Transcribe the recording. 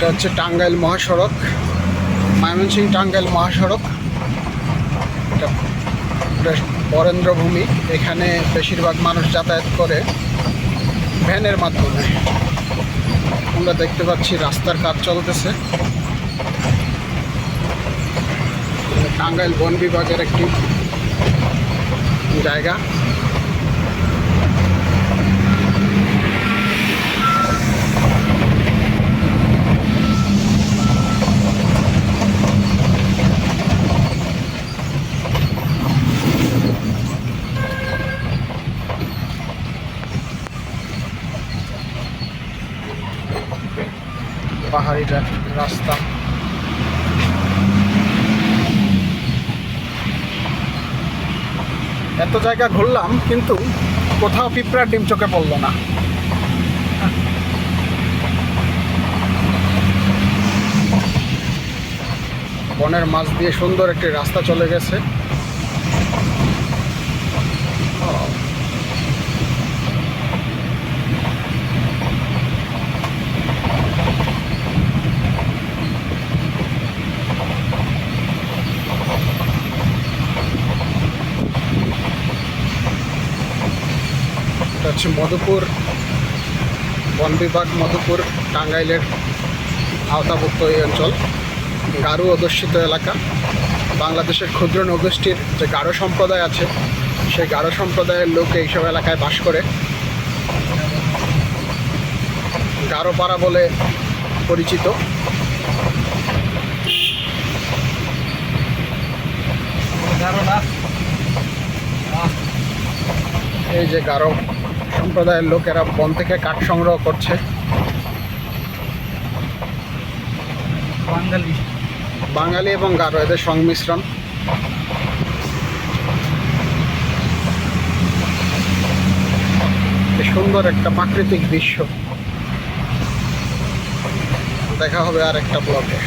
এটা হচ্ছে টাঙ্গাইল মহাসড়ক, ময়মনসিংহ টাঙ্গাইল মহাসড়ক। এটা বরেন্দ্রভূমি। এখানে বেশিরভাগ মানুষ যাতায়াত করে ভ্যানের মাধ্যমে। আমরা দেখতে পাচ্ছি রাস্তার কাজ চলতেছে। টাঙ্গাইল বন বিভাগের একটি জায়গা। পাহাড়ি রাস্তা। এত জায়গা ঘুরলাম কিন্তু কোথাও পিঁপড়ার ডিম চোখে পড়লো না। বনের মাছ দিয়ে সুন্দর একটি রাস্তা চলে গেছে। এটা হচ্ছে মধুপুর বন বিভাগ, মধুপুর টাঙ্গাইলের আওতাভুক্ত এই অঞ্চল। গারো অধ্যুষিত এলাকা। বাংলাদেশের ক্ষুদ্র নগোষ্ঠীর যে গারো সম্প্রদায় আছে, সেই গারো সম্প্রদায়ের লোক এইসব এলাকায় বাস করে। গারো পাড়া বলে পরিচিত। এই যে গারো সম্প্রদায়ের লোকেরা বন থেকে কাঠ সংগ্রহ করছে। বাঙালি এবং গারো এদের সংমিশ্রণ। সুন্দর একটা প্রাকৃতিক দৃশ্য। দেখা হবে আর একটা ব্লগে।